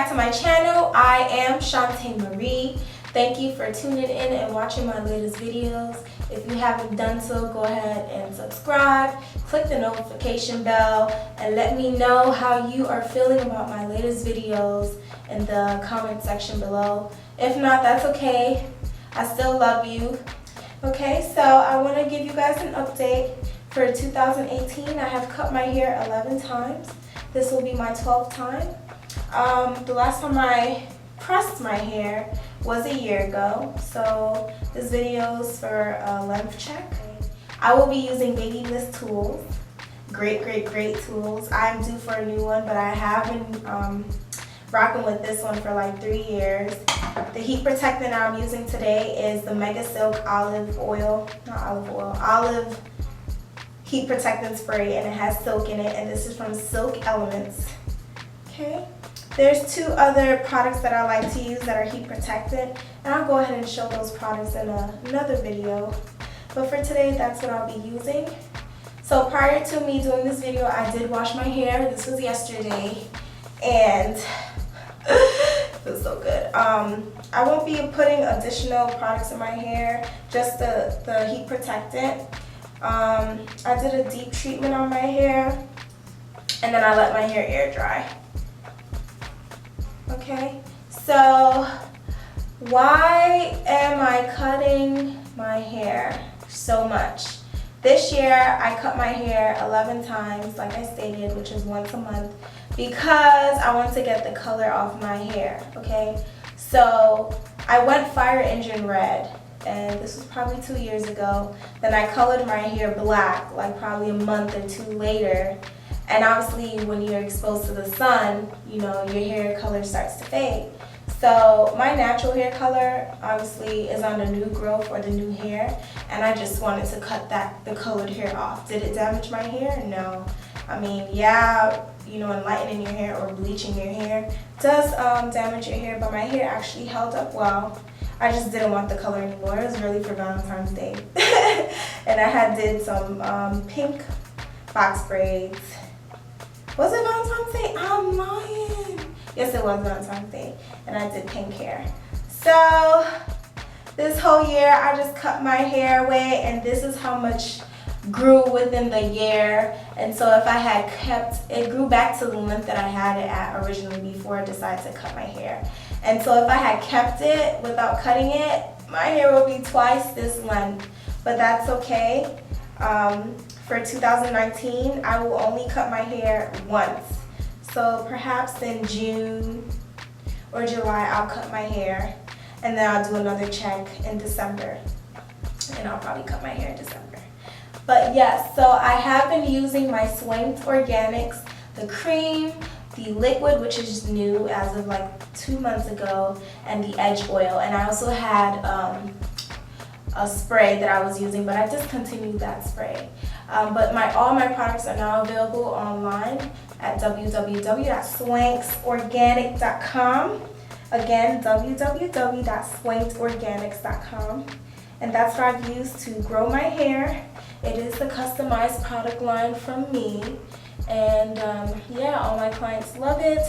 to my channel. I am Shantae Marie. Thank you for tuning in and watching my latest videos. If you haven't done so, go ahead and subscribe, click the notification bell, and let me know how you are feeling about my latest videos in the comment section below. If not, that's okay. I still love you. Okay, so I want to give you guys an update. For 2018, I have cut my hair 11 times. This will be my 12th time. The last time I pressed my hair was a year ago, so this video is for a length check. I will be using Baby Bliss tools. Great tools. I'm due for a new one, but I have been rocking with this one for like 3 years. The heat protectant I'm using today is the Mega Silk olive heat protectant spray, and it has silk in it, and this is from Silk Elements. Okay, there's 2 other products that I like to use that are heat protectant, and I'll go ahead and show those products in another video. But for today, that's what I'll be using. So prior to me doing this video, I did wash my hair. This was yesterday, and it feels so good. I won't be putting additional products in my hair, just the heat protectant. I did a deep treatment on my hair, and then I let my hair air dry. Okay, so why am I cutting my hair so much? This year I cut my hair 11 times, like I stated, which is once a month, because I want to get the color off my hair. Okay, so I went fire engine red, and this was probably 2 years ago. Then I colored my hair black, like probably a month or 2 later. And obviously when you're exposed to the sun, you know, your hair color starts to fade. So my natural hair color obviously is on the new growth or the new hair, and I just wanted to cut the colored hair off. Did it damage my hair? No. I mean, yeah, you know, enlightening your hair or bleaching your hair does damage your hair, but my hair actually held up well. I just didn't want the color anymore. It was really for Valentine's Day. And I did some pink box braids. Was it Valentine's Day? I'm lying. Yes, it was Valentine's Day. And I did pink hair. So this whole year I just cut my hair away, and this is how much grew within the year. And so if I had kept it, grew back to the length that I had it at originally before I decided to cut my hair. And so if I had kept it without cutting it, my hair would be twice this length, but that's okay. For 2019, I will only cut my hair once. So perhaps in June or July, I'll cut my hair, and then I'll do another check in December, and I'll probably cut my hair in December. But yes, so I have been using my Swank Organics, the cream, the liquid, which is new as of like 2 months ago, and the edge oil. And I also had a spray that I was using, but I discontinued that spray. But all my products are now available online at www.swanksorganic.com. Again, www.swankorganics.com. And that's what I've used to grow my hair. It is the customized product line from me. And yeah, all my clients love it.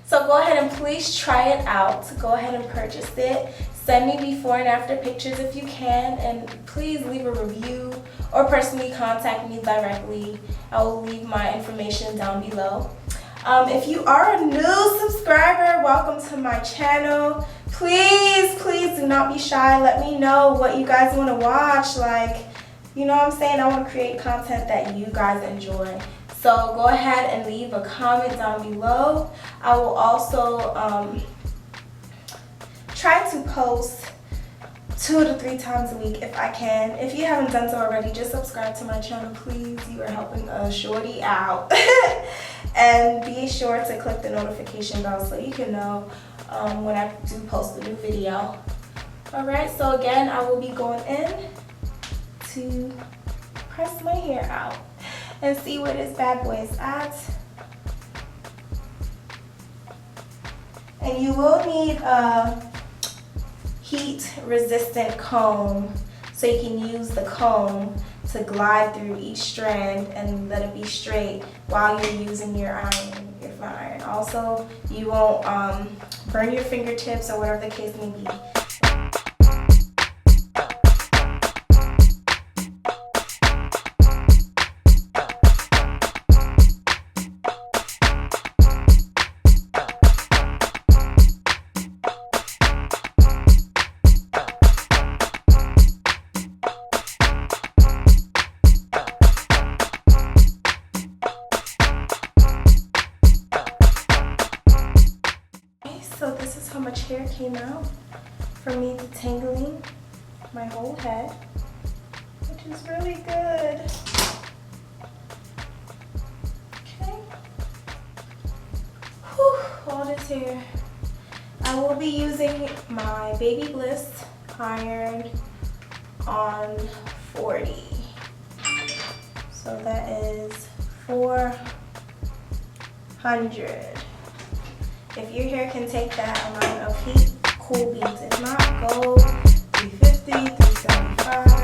So go ahead and please try it out. Go ahead and purchase it. Send me before and after pictures if you can, and please leave a review or personally contact me directly. I will leave my information down below. If you are a new subscriber, welcome to my channel. Please do not be shy. Let me know what you guys want to watch. Like, you know what I'm saying? I want to create content that you guys enjoy. So go ahead and leave a comment down below. I will also try to post 2 to 3 times a week if I can. If you haven't done so already, just subscribe to my channel, please. You are helping a shorty out. And be sure to click the notification bell so you can know when I do post a new video. Alright, so again, I will be going in to press my hair out and see where this bad boy is at. And you will need a heat resistant comb, so you can use the comb to glide through each strand and let it be straight while you're using your iron. you're fine. Also, you won't burn your fingertips or whatever the case may be. So this is how much hair came out from me detangling my whole head, which is really good. Okay. Whew, all this hair. I will be using my Baby Bliss iron on 40. So that is 400. If your hair can take that amount of heat, cool beans. If not, go 350, 375.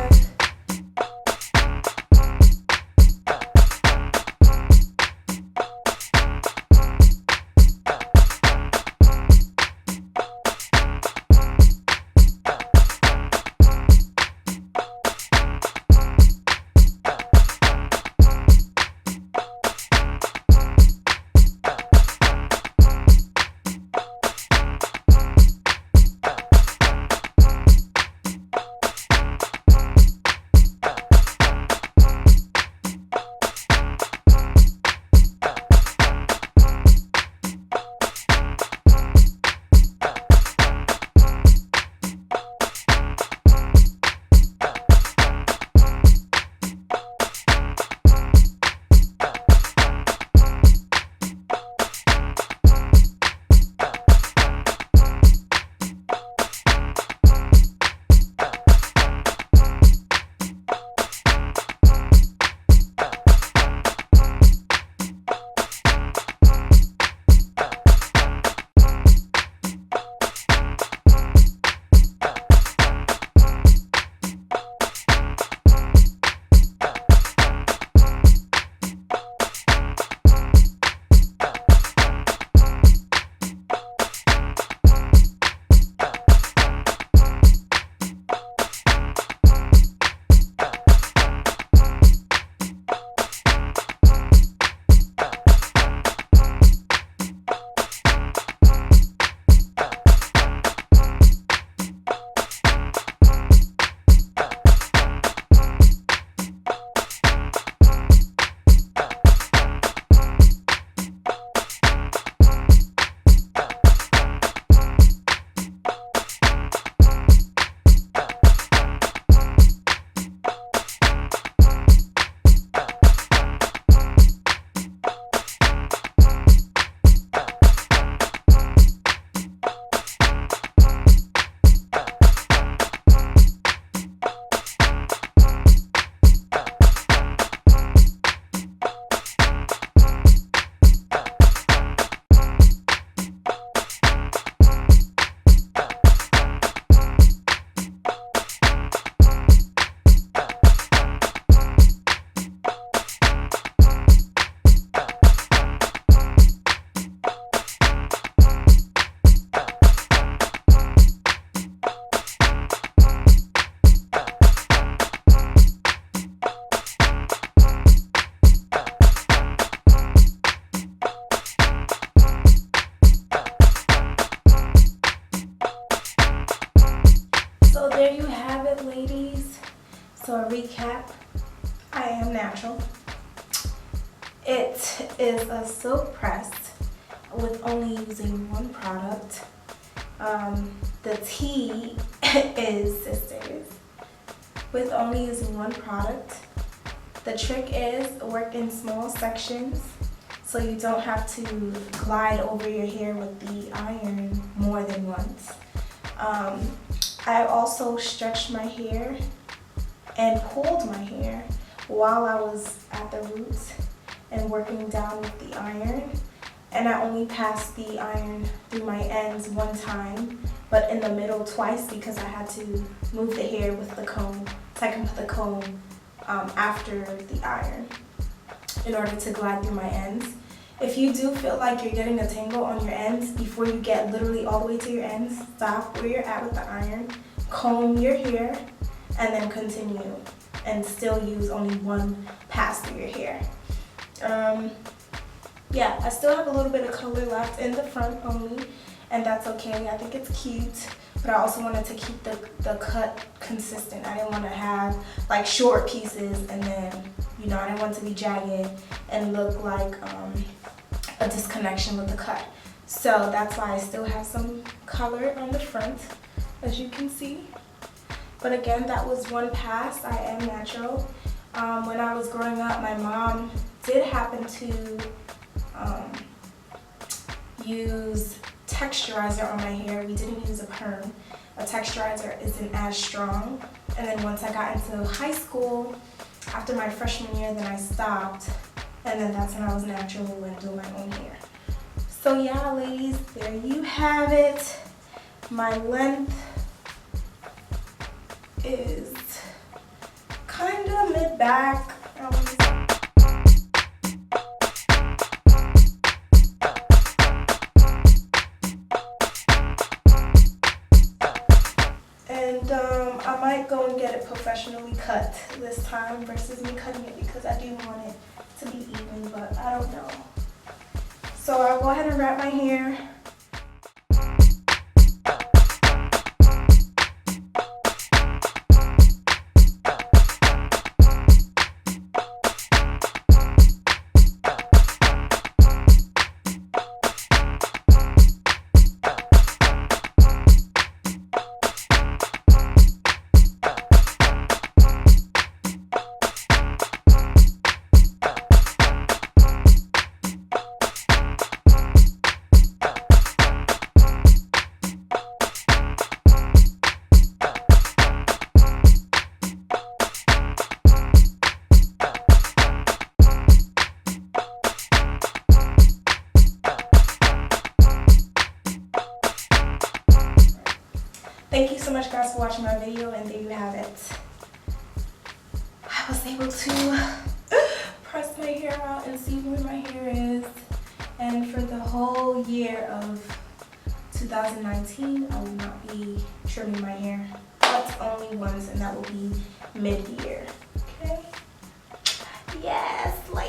So a recap, I am natural. It is a silk press with only using one product. The tea is Sisters with only using one product. The trick is work in small sections so you don't have to glide over your hair with the iron more than once. I also stretched my hair and pulled my hair while I was at the roots and working down with the iron. And I only passed the iron through my ends one time, but in the middle twice because I had to move the hair with the comb, so I can put the comb after the iron in order to glide through my ends. If you do feel like you're getting a tangle on your ends, before you get literally all the way to your ends, stop where you're at with the iron, comb your hair, and then continue, and still use only one pass through your hair. Yeah, I still have a little bit of color left in the front only, and that's okay. I think it's cute, but I also wanted to keep the cut consistent. I didn't want to have like short pieces and then, you know, I didn't want it to be jagged and look like a disconnection with the cut. So that's why I still have some color on the front, as you can see. But again, that was one pass. I am natural. When I was growing up, my mom did happen to use texturizer on my hair. We didn't use a perm. A texturizer isn't as strong. And then once I got into high school, after my freshman year, then I stopped. And then that's when I was natural and doing my own hair. So yeah, ladies, there you have it. My length is kind of mid-back. And I might go and get it professionally cut this time versus me cutting it, because I do want it to be even, but I don't know. So I'll go ahead and wrap my hair. Thank you so much, guys, for watching my video, and there you have it. I was able to press my hair out and see where my hair is. And for the whole year of 2019, I will not be trimming my hair, but only once, and that will be mid-year. Okay? Yes, like